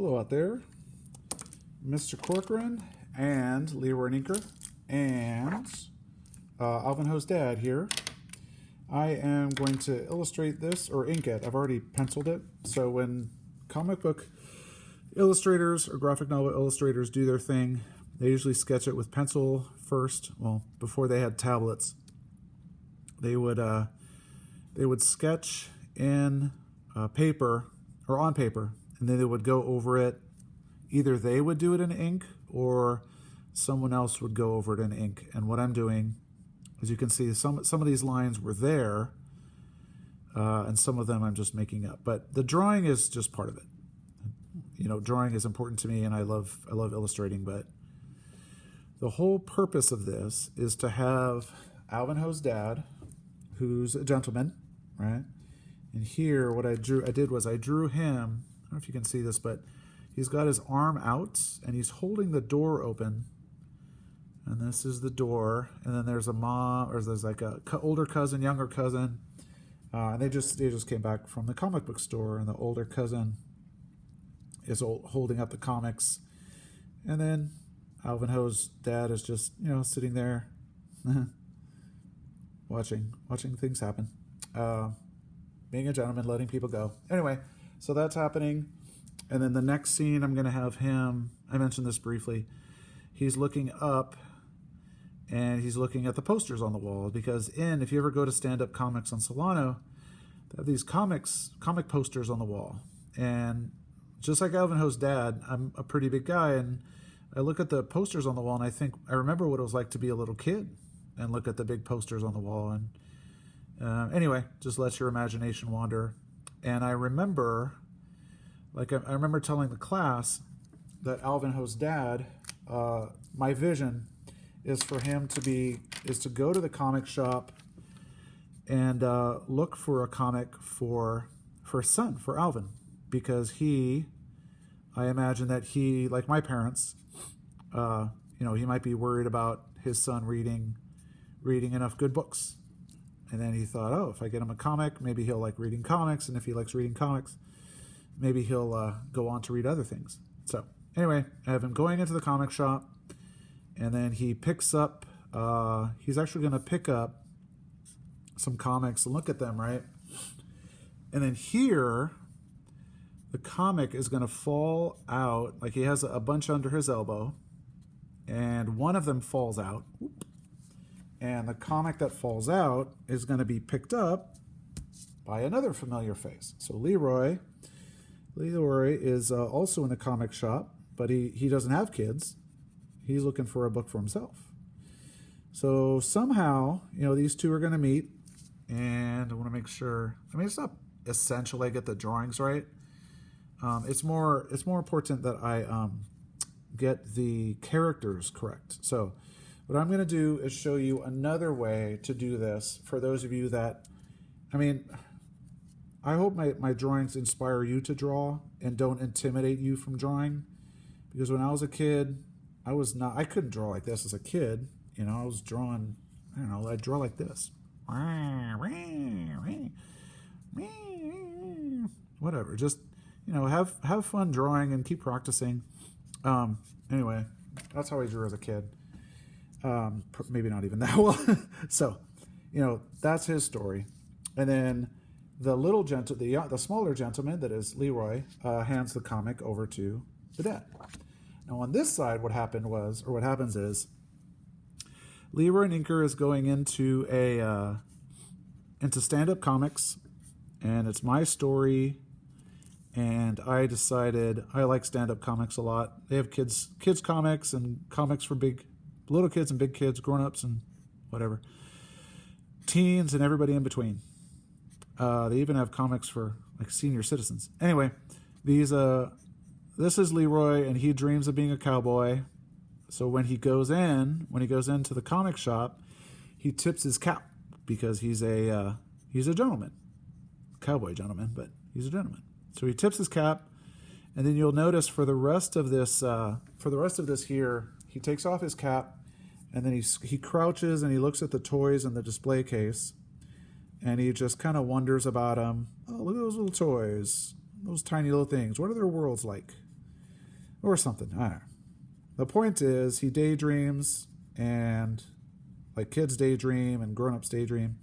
Hello out there, Mr. Corcoran and Leroy Inker and Alvin Ho's dad here. I am going to illustrate this, or ink it. I've already penciled it. So when comic book illustrators or graphic novel illustrators do their thing, they usually sketch it with pencil first. Well, before they had tablets, they would sketch in paper or on paper, and then they would go over it. Either they would do it in ink or someone else would go over it in ink. And what I'm doing, as you can see, some of these lines were there, and some of them I'm just making up. But the drawing is just part of it. You know, drawing is important to me, and I love illustrating. But the whole purpose of this is to have Alvin Ho's dad, who's a gentleman, right? And here, what I did was I drew him. I don't know if you can see this, but he's got his arm out, and he's holding the door open. And this is the door. And then there's a mom, or there's like a older cousin, younger cousin. And they just came back from the comic book store, and the older cousin is holding up the comics. And then Alvin Ho's dad is just, sitting there watching things happen. Being a gentleman, letting people go. Anyway, so that's happening. And then the next scene, I'm going to have him, I mentioned this briefly, he's looking up and he's looking at the posters on the wall, because if you ever go to Stand Up Comics on Solano, they have these comic posters on the wall. And just like Alvin Ho's dad, I'm a pretty big guy, and I look at the posters on the wall, and I remember what it was like to be a little kid and look at the big posters on the wall. And anyway, just let your imagination wander. And I remember telling the class that Alvin Ho's dad, my vision is for him to go to the comic shop and look for a comic for his son, for Alvin, because I imagine that he, like my parents, he might be worried about his son reading enough good books. And then he thought, if I get him a comic, maybe he'll like reading comics. And if he likes reading comics, maybe he'll go on to read other things. So anyway, I have him going into the comic shop, and then he picks up, he's actually going to pick up some comics and look at them, right? And then here, the comic is going to fall out, like he has a bunch under his elbow, and one of them falls out. And the comic that falls out is going to be picked up by another familiar face. So Leroy is also in the comic shop, but he doesn't have kids. He's looking for a book for himself. So somehow, these two are going to meet, and I want to make sure. It's not essential I get the drawings right. It's more important that I get the characters correct. So what I'm going to do is show you another way to do this for those of you that, I hope my drawings inspire you to draw and don't intimidate you from drawing. Because when I was a kid, I couldn't draw like this as a kid. I was drawing, I'd draw like this. Whatever, just, have fun drawing and keep practicing. Anyway, that's how I drew as a kid. Maybe not even that well. So, that's his story. And then the smaller gentleman, that is Leroy, hands the comic over to the dad. Now on this side, what happens is, Leroy Inker is going into Stand Up Comics, and it's my story. And I decided I like Stand Up Comics a lot. They have kids comics and comics for little kids and big kids, grown-ups and whatever, teens and everybody in between. They even have comics for like senior citizens. Anyway, this is Leroy, and he dreams of being a cowboy. So when he goes into the comic shop, he tips his cap, because he's a gentleman, cowboy gentleman, but he's a gentleman. So he tips his cap, and then you'll notice for the rest of this here, he takes off his cap, and then he crouches and he looks at the toys in the display case, and he just kind of wonders about them. Oh, look at those little toys, those tiny little things. What are their worlds like? or something. I don't know. The point is, he daydreams, and like kids daydream and grown-ups daydream.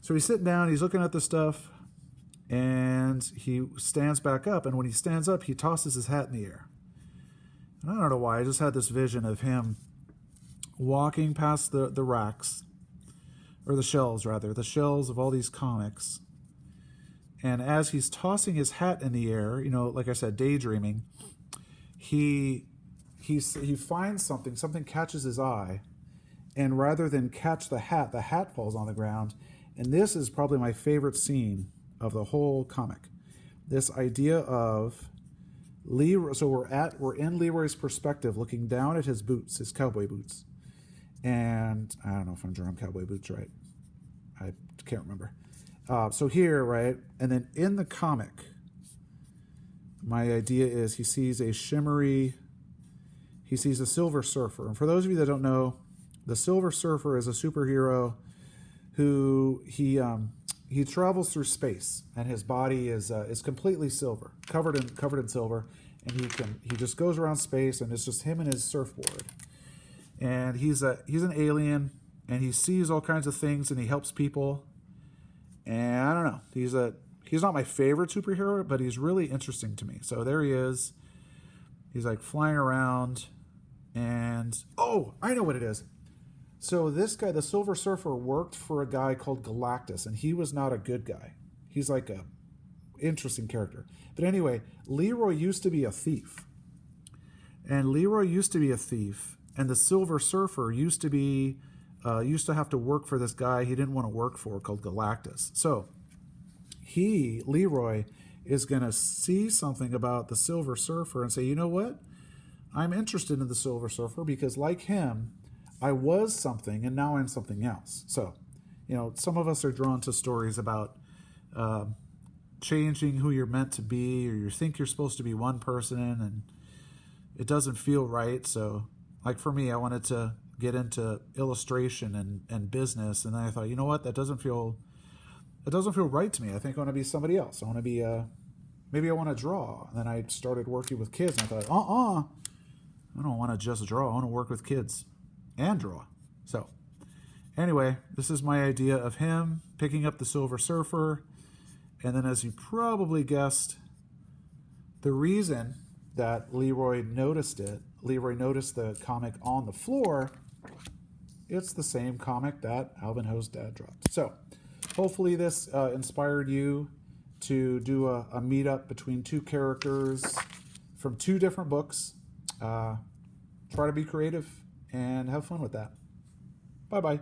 So he's sitting down, he's looking at the stuff, and he stands back up, and when he stands up, he tosses his hat in the air. And I don't know why, I just had this vision of him walking past the racks, or the shelves rather, the shelves of all these comics. And as he's tossing his hat in the air, you know, like I said, daydreaming, he finds something catches his eye, and rather than catch the hat falls on the ground. And this is probably my favorite scene of the whole comic. This idea of Leroy. So we're in Leroy's perspective, looking down at his boots, his cowboy boots. And I don't know if I'm drawing cowboy boots right. I can't remember. So here, right, and then in the comic, my idea is he sees a Silver Surfer. And for those of you that don't know, the Silver Surfer is a superhero who he travels through space, and his body is completely silver, covered in silver, and he just goes around space, and it's just him and his surfboard. And he's an alien, and he sees all kinds of things, and he helps people. And I don't know, he's not my favorite superhero, but he's really interesting to me. So there he is. He's like flying around, and oh, I know what it is. So this guy, the Silver Surfer, worked for a guy called Galactus, and he was not a good guy. He's like a interesting character. But anyway, Leroy used to be a thief. And the Silver Surfer used to have to work for this guy he didn't want to work for called Galactus. So Leroy, is going to see something about the Silver Surfer and say, you know what? I'm interested in the Silver Surfer because like him, I was something, and now I'm something else. So, you know, some of us are drawn to stories about changing who you're meant to be, or you think you're supposed to be one person, and it doesn't feel right. So, like for me, I wanted to get into illustration and business, and then I thought, you know what? That doesn't feel right to me. I think I want to be somebody else. I want to be maybe I want to draw. And then I started working with kids, and I thought, I don't want to just draw. I want to work with kids and draw. So anyway, this is my idea of him picking up the Silver Surfer. And then, as you probably guessed, the reason that Leroy noticed the comic on the floor, it's the same comic that Alvin Ho's dad dropped. So hopefully this inspired you to do a meetup between two characters from two different books. Try to be creative and have fun with that. Bye-bye.